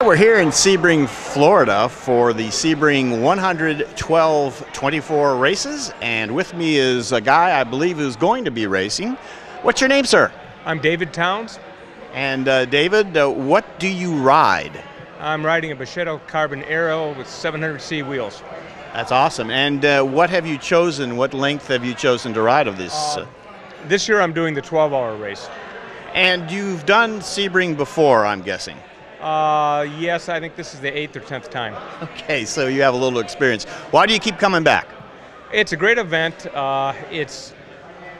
we're here in Sebring, Florida for the Sebring 112-24 races, and with me is a guy I believe who's going to be racing. What's your name, sir? I'm David Towns. And David, what do you ride? I'm riding a Bushetto Carbon Aero with 700C wheels. That's awesome. And what have you chosen? What length have you chosen to ride of this? This year I'm doing the 12-hour race. And you've done Sebring before, I'm guessing. Yes, I think this is the 8th or 10th time. Okay, so you have a little experience. Why do you keep coming back? It's a great event. It's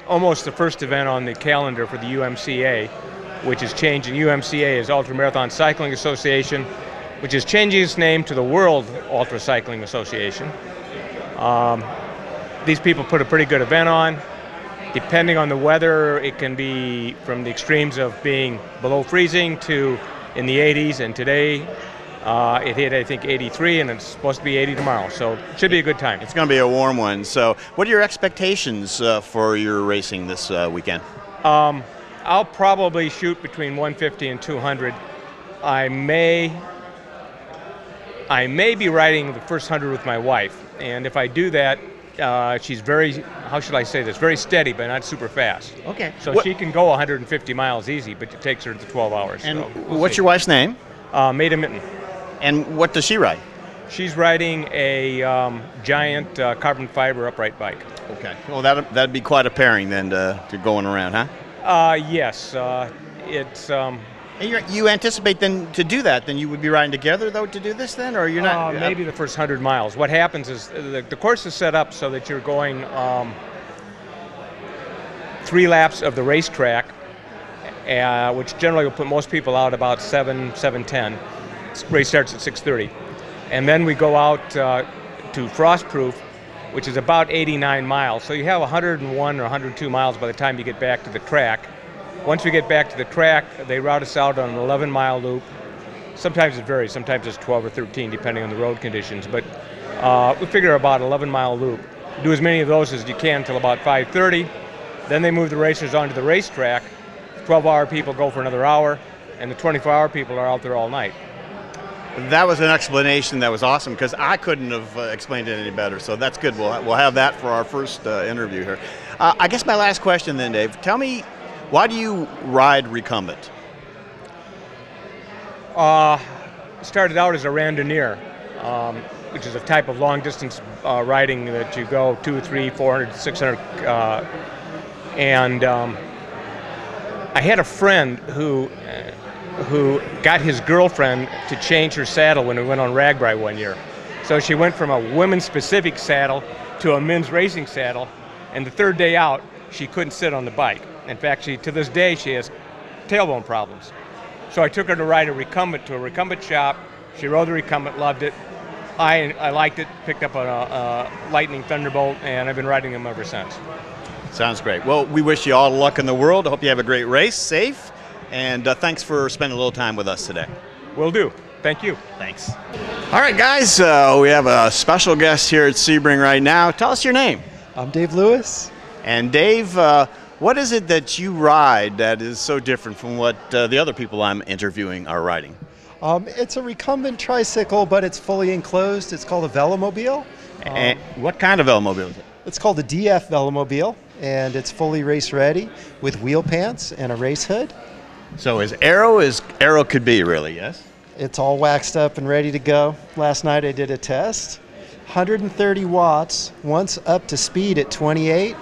almost the first event on the calendar for the UMCA, which is changing. UMCA is Ultramarathon Cycling Association, which is changing its name to the World Ultra Cycling Association. These people put a pretty good event on. Depending on the weather, it can be from the extremes of being below freezing to in the 80s, and today it hit, I think, 83, and it's supposed to be 80 tomorrow, so it should be a good time. It's going to be a warm one. So what are your expectations for your racing this weekend? I'll probably shoot between 150 and 200. I may be riding the first 100 with my wife, and if I do that, she's very, how should I say this, very steady, but not super fast. Okay. So she can go 150 miles easy, but it takes her to 12 hours. And so what's your wife's name? Maida Mitten. And what does she ride? She's riding a giant carbon fiber upright bike. Okay. Well, that'd be quite a pairing then to going around, huh? Yes. It's... And you anticipate then to do that, then you would be riding together though to do this then, or you're not? Maybe the first 100 miles. What happens is the course is set up so that you're going 3 laps of the racetrack, which generally will put most people out about 7:10. Race starts at 6:30. And then we go out to Frostproof, which is about 89 miles. So you have 101 or 102 miles by the time you get back to the track. Once we get back to the track, they route us out on an 11-mile loop. Sometimes it varies. Sometimes it's 12 or 13, depending on the road conditions. But we figure about 11-mile loop. Do as many of those as you can until about 5:30. Then they move the racers onto the racetrack. 12-hour people go for another hour, and the 24-hour people are out there all night. That was an explanation that was awesome, because I couldn't have explained it any better. So that's good. We'll have that for our first interview here. I guess my last question then, Dave. Tell me, why do you ride recumbent? Started out as a randonneer, which is a type of long-distance riding that you go 200, 300, 400, 600. And I had a friend who got his girlfriend to change her saddle when we went on Ragbri one year. So she went from a women's-specific saddle to a men's racing saddle, and the third day out, she couldn't sit on the bike. In fact, to this day, she has tailbone problems. So I took her to ride a recumbent to a recumbent shop. She rode the recumbent, loved it. I liked it, picked up a Lightning Thunderbolt, and I've been riding them ever since. Sounds great. Well, we wish you all the luck in the world. I hope you have a great race, safe, and thanks for spending a little time with us today. Will do. Thank you. Thanks. All right, guys, we have a special guest here at Sebring right now. Tell us your name. I'm Dave Lewis. And Dave, what is it that you ride that is so different from what the other people I'm interviewing are riding? It's a recumbent tricycle, but it's fully enclosed. It's called a velomobile. And what kind of velomobile is it? It's called a DF velomobile, and it's fully race ready with wheel pants and a race hood. So as aero could be, really, yes? It's all waxed up and ready to go. Last night I did a test. 130 watts, once up to speed at 28,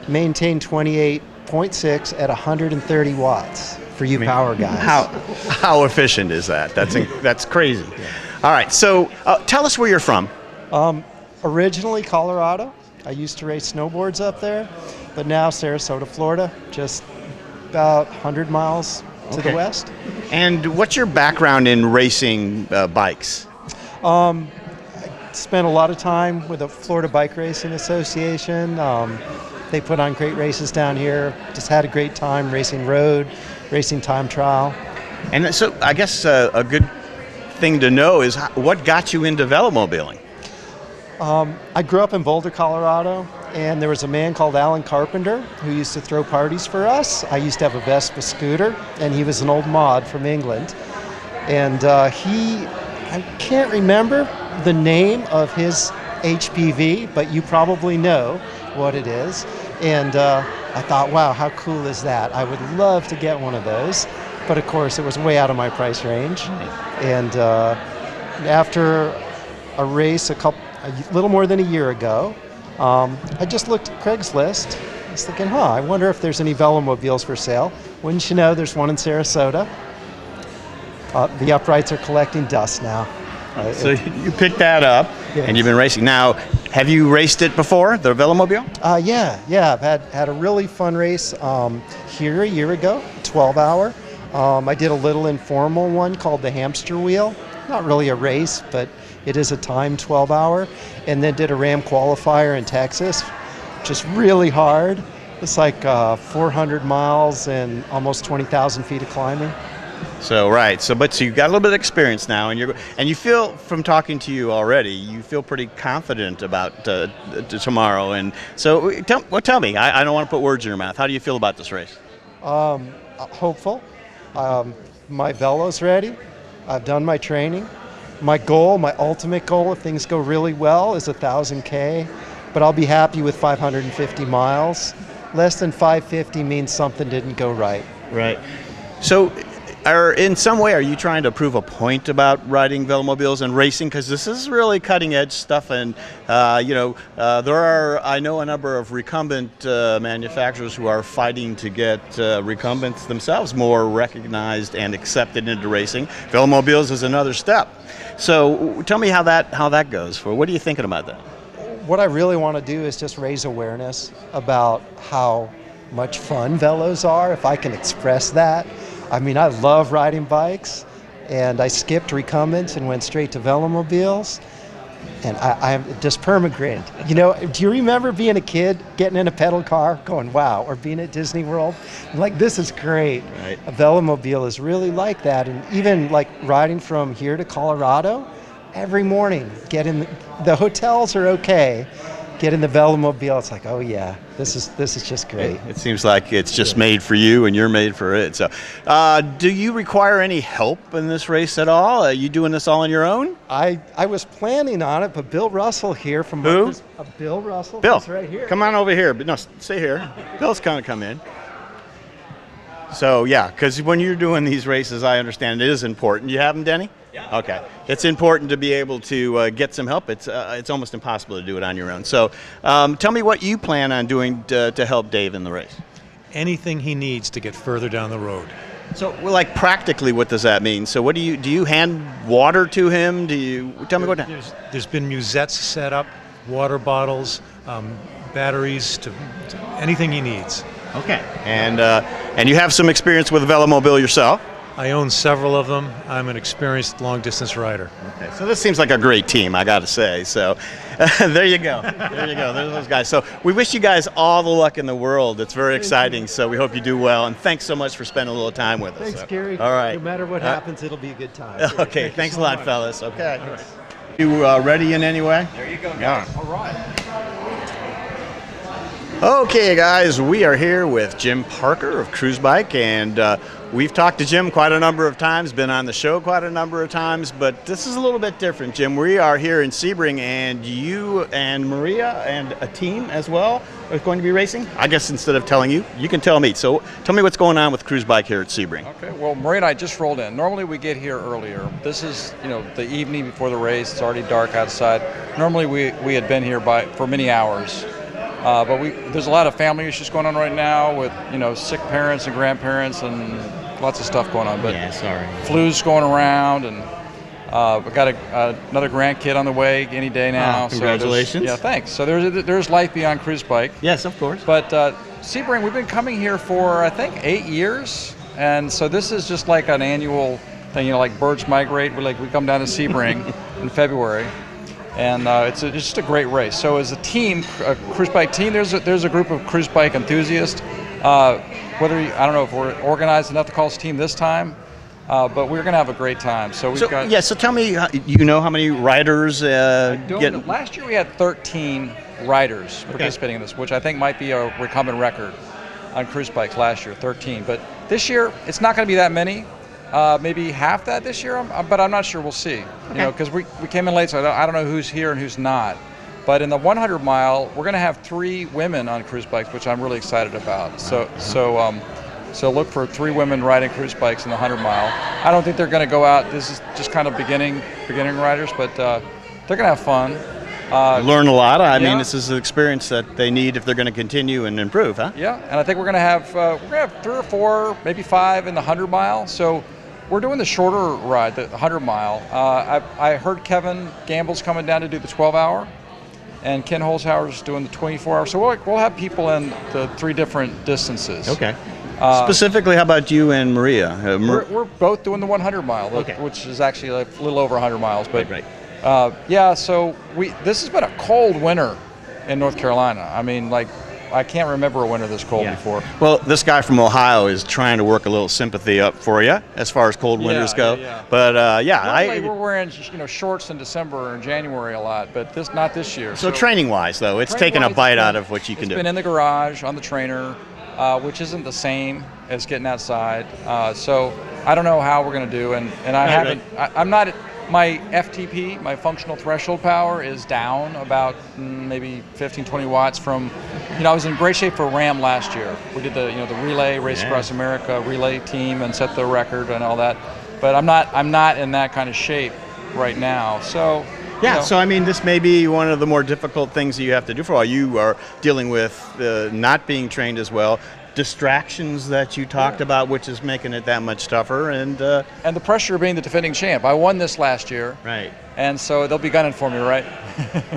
maintain 28.6 at 130 watts for you power guys. How efficient is that? That's crazy. Yeah. All right, so tell us where you're from. Originally Colorado. I used to race snowboards up there, but now Sarasota, Florida, just about 100 miles to the west. And what's your background in racing bikes? I spent a lot of time with the Florida Bike Racing Association. They put on great races down here. Just had a great time racing road, racing time trial. And so I guess a good thing to know is what got you into velomobiling? I grew up in Boulder, Colorado, and there was a man called Alan Carpenter who used to throw parties for us. I used to have a Vespa scooter, and he was an old mod from England. And I can't remember the name of his HPV, but you probably know what it is. And I thought, wow, how cool is that? I would love to get one of those. But of course, it was way out of my price range. And after a race a little more than a year ago, I just looked at Craigslist. I was thinking, I wonder if there's any velomobiles for sale. Wouldn't you know, there's one in Sarasota. The uprights are collecting dust now. So you picked that up, yes. And you've been racing. Now, have you raced it before, the velomobile? Yeah. I've had a really fun race here a year ago, 12-hour. I did a little informal one called the Hamster Wheel. Not really a race, but it is a timed 12-hour. And then did a Ram qualifier in Texas, just really hard. It's like 400 miles and almost 20,000 feet of climbing. So but you've got a little bit of experience now, and you feel, from talking to you already, you feel pretty confident about tomorrow. And so tell me, I don't want to put words in your mouth. How do you feel about this race? Hopeful. My velo's ready. I've done my training. My goal, my ultimate goal, if things go really well, is 1,000K. But I'll be happy with 550 miles. Less than 550 means something didn't go right. Right. So, in some way, are you trying to prove a point about riding velomobiles and racing? Because this is really cutting edge stuff, and there are, I know, a number of recumbent manufacturers who are fighting to get recumbents themselves more recognized and accepted into racing. Velomobiles is another step. So tell me how that goes. What are you thinking about that? What I really want to do is just raise awareness about how much fun velos are, if I can express that. I mean, I love riding bikes, and I skipped recumbents and went straight to velomobiles, and I'm just perma-grinned. Do you remember being a kid, getting in a pedal car, going, wow, or being at Disney World? Like, this is great. Right. A velomobile is really like that, and even like riding from here to Colorado, every morning, the hotels are okay. Get in the velomobile, it's like, oh yeah, this is just great. It seems like it's just made for you, and you're made for it. So, do you require any help in this race at all? Are you doing this all on your own? I was planning on it, but Bill Russell here from Who? Bill Russell. Bill, he's right here. Come on over here. But no, stay here. Bill's kind of come in. So yeah, because when you're doing these races, I understand it is important. You have them, Denny? Yeah. Okay. It's important to be able to get some help. It's almost impossible to do it on your own. So tell me what you plan on doing to help Dave in the race. Anything he needs to get further down the road. So, like, practically, what does that mean? So do you hand water to him? Tell me what? There's been musettes set up, water bottles, batteries, to anything he needs. Okay. And you have some experience with a velomobile yourself? I own several of them. I'm an experienced long-distance rider. Okay, so this seems like a great team, I got to say. So there you go. There you go. There's those guys. So we wish you guys all the luck in the world. It's very exciting, so we hope you do well. And thanks so much for spending a little time with us. Thanks, Gary. All right. No matter what happens, it'll be a good time. Okay, thanks a lot, fellas. Okay. All right. You ready in any way? There you go, guys. Yeah. All right. Okay, guys, we are here with Jim Parker of Cruise Bike, and we've talked to Jim quite a number of times, been on the show quite a number of times, but this is a little bit different, Jim. We are here in Sebring, and you and Maria and a team as well are going to be racing. I guess instead of telling you, you can tell me. So tell me what's going on with Cruise Bike here at Sebring. Okay, well, Maria and I just rolled in. Normally we get here earlier. This is, the evening before the race. It's already dark outside. Normally we had been here for many hours. But there's a lot of family issues going on right now with, sick parents and grandparents and lots of stuff going on. But yeah, sorry. Flu's going around, and we've got another grandkid on the way any day now. Congratulations. So thanks. So there's life beyond Cruise Bike. Yes, of course. But Sebring, we've been coming here for, I think, 8 years. And so this is just like an annual thing, like birds migrate. We come down to Sebring in February. And it's just a great race. So as a team, a Cruise Bike team, there's a group of Cruise Bike enthusiasts. I don't know if we're organized enough to call this team this time, but we're going to have a great time. So so tell me, how many riders get? Last year we had 13 riders participating in this, which I think might be a recumbent record on Cruise Bikes last year, 13. But this year it's not going to be that many. maybe half that this year, but I'm not sure. We'll see. You know, because we came in late, so I don't know who's here and who's not. But in the 100 mile, we're going to have 3 women on cruise bikes, which I'm really excited about. So look for 3 women riding cruise bikes in the 100 mile. I don't think they're going to go out. This is just kind of beginning riders, but they're going to have fun. Learn a lot. I mean, this is an experience that they need if they're going to continue and improve, huh? Yeah, and I think we're going to have 3 or 4, maybe 5 in the 100 mile. So we're doing the shorter ride, the 100 mile. I heard Kevin Gamble's coming down to do the 12-hour, and Ken Holzhauer's doing the 24-hour. So we'll have people in the 3 different distances. Okay. Specifically, how about you and Maria? We're both doing the 100 mile, which is actually a little over 100 miles. But right. Yeah, so this has been a cold winter in North Carolina. I mean, like, I can't remember a winter this cold before. Well, this guy from Ohio is trying to work a little sympathy up for you as far as cold winters go. Yeah. But normally we're wearing shorts in December and January a lot, but not this year. So training-wise, though, it's taken a bite out of what you can do. It's been in the garage on the trainer, which isn't the same as getting outside. So I don't know how we're going to do, and I haven't. I'm not. My FTP, my functional threshold power, is down about maybe 15, 20 watts from, I was in great shape for RAM last year. We did the relay, Race Across America relay team and set the record and all that. But I'm not in that kind of shape right now. So, so I mean, this may be one of the more difficult things that you have to do for a while. You are dealing with not being trained as well, distractions that you talked about, which is making it that much tougher, and the pressure of being the defending champ. I won this last year, right? And so they'll be gunning for me, right?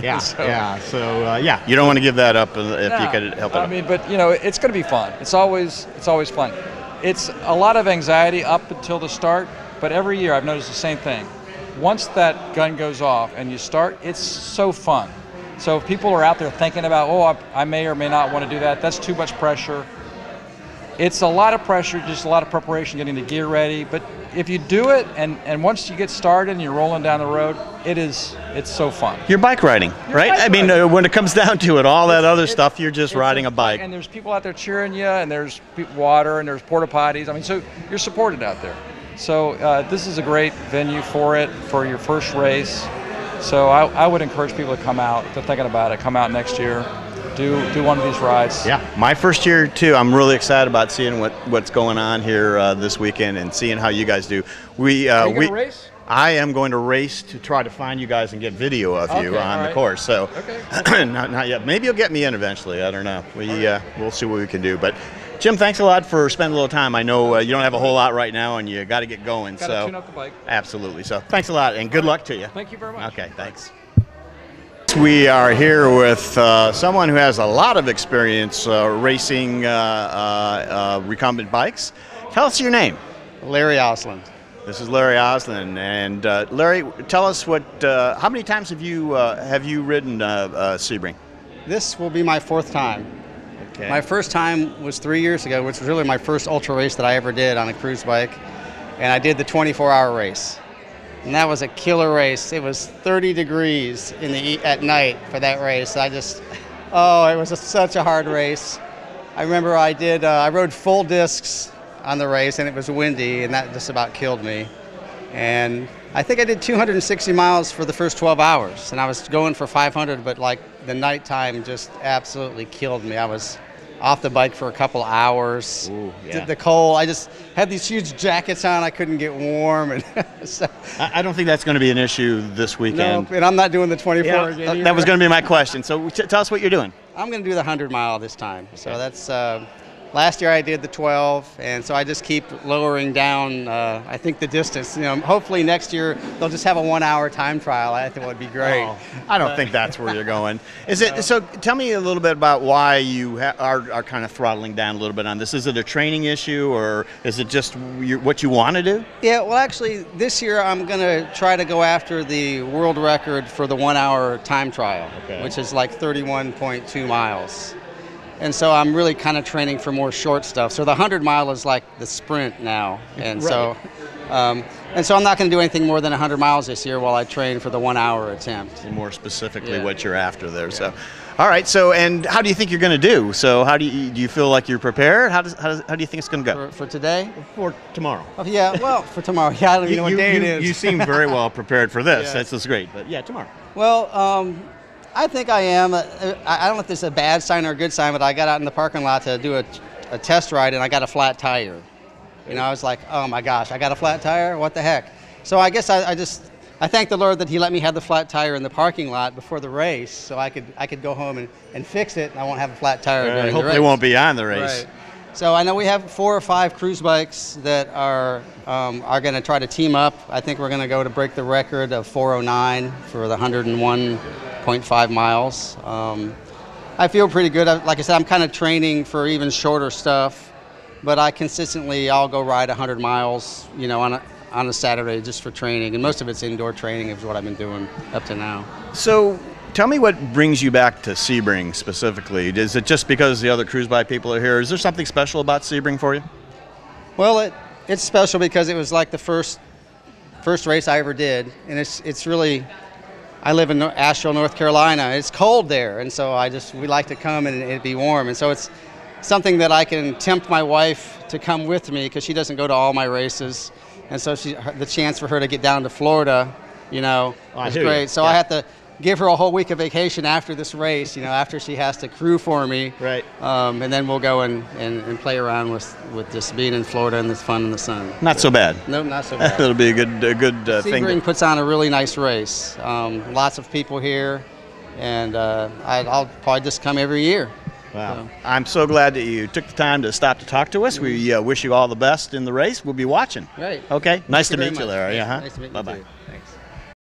Yeah, So you don't want to give that up if you could help it. I mean, but it's going to be fun. It's always fun. It's a lot of anxiety up until the start, but every year I've noticed the same thing. Once that gun goes off and you start, it's so fun. So if people are out there thinking about, I may or may not want to do that, that's too much pressure. It's a lot of pressure, just a lot of preparation, getting the gear ready. But if you do it, and once you get started and you're rolling down the road, it's so fun. You're bike riding, right? I mean, when it comes down to it, all that other stuff, you're just riding a bike. And there's people out there cheering you, and there's water, and there's porta potties. I mean, so you're supported out there. So this is a great venue for your first race. So I would encourage people to come out. If they're thinking about it, come out next year. Do one of these rides. Yeah, my first year too. I'm really excited about seeing what's going on here this weekend and seeing how you guys do. Are you going to race? I am going to race to try to find you guys and get video of you on the course. So, not yet. Maybe you'll get me in eventually. I don't know. We'll see what we can do. But Jim, thanks a lot for spending a little time. I know you don't have a whole lot right now, and you got to get going. Got to tune up the bike. Absolutely. So, thanks a lot, and good luck to you. Thank you very much. Okay, thanks. We are here with someone who has a lot of experience racing recumbent bikes. Tell us your name. Larry Oslund. This is Larry Oslund, and Larry, tell us how many times have you ridden Sebring? This will be my 4th time. Okay. My first time was 3 years ago, which was really my first ultra race that I ever did on a cruise bike, and I did the 24-hour race. And that was a killer race. It was 30 degrees at night for that race. It was such a hard race. I remember I rode full discs on the race, and it was windy, and that just about killed me. And I think I did 260 miles for the first 12 hours, and I was going for 500, but like the nighttime just absolutely killed me. I was off the bike for a couple hours. Ooh, yeah. The cold. I just had these huge jackets on. I couldn't get warm, and so, I don't think that's going to be an issue this weekend. No, and I'm not doing the 24 again. That was going to be my question. So tell us what you're doing. I'm going to do the 100 mile this time. So that's last year I did the 12, and so I just keep lowering down. I think the distance. Hopefully next year they'll just have a 1-hour time trial. I think it would be great. Oh, I don't think that's where you're going. Is it? So tell me a little bit about why you are kind of throttling down a little bit on this. Is it a training issue, or is it just what you want to do? Yeah. Well, actually, this year I'm going to try to go after the world record for the 1-hour time trial, which is like 31.2 miles. And so I'm really kind of training for more short stuff. So the 100 mile is like the sprint now. And so, And so I'm not going to do anything more than 100 miles this year while I train for the 1 hour attempt. And more specifically Yeah. what you're after there. So, all right. So, and how do you think you're going to do? So, do you feel like you're prepared? How do you think it's going to go? For today? For tomorrow. Oh, yeah, well, for tomorrow. Yeah, I don't even know what day it is. You seem very well prepared for this. Yeah. That's great. But yeah, tomorrow. Well, I think I am. I don't know if this is a bad sign or a good sign, but I got out in the parking lot to do a test ride, and I got a flat tire. You know, I was like, oh my gosh, I got a flat tire? What the heck? So I guess I thank the Lord that He let me have the flat tire in the parking lot before the race, so I could go home and fix it, and I won't have a flat tire during the race. Hopefully, it won't be on the race. Right. So I know we have 4 or 5 cruise bikes that are going to try to team up. I think we're going to go to break the record of 4:09 for the 101.5 miles. I feel pretty good. Like I said, I'm kind of training for even shorter stuff, but I'll go ride 100 miles, you know, on a Saturday just for training, and most of it's indoor training is what I've been doing up to now. So, tell me what brings you back to Sebring specifically. Is it just because the other cruise bike people are here? Is there something special about Sebring for you? Well, it's special because it was like the first race I ever did, and it's really. I live in Asheville, North Carolina. It's cold there, and so we like to come and it'd be warm, and so it's something that I can tempt my wife to come with me because she doesn't go to all my races, and so the chance for her to get down to Florida, you know, is great. So I have to give her a whole week of vacation after this race, you know, after she has to crew for me. Right. And then we'll go and play around with just being in Florida and the fun in the sun. Not so bad. No, not so bad. It'll be a good thing. Sebring puts on a really nice race. Lots of people here, and I'll probably just come every year. Wow. So. I'm so glad that you took the time to stop to talk to us. We wish you all the best in the race. We'll be watching. Right. Okay. Nice to Thank you meet you, very much. Larry. Nice to meet you Bye-bye. too.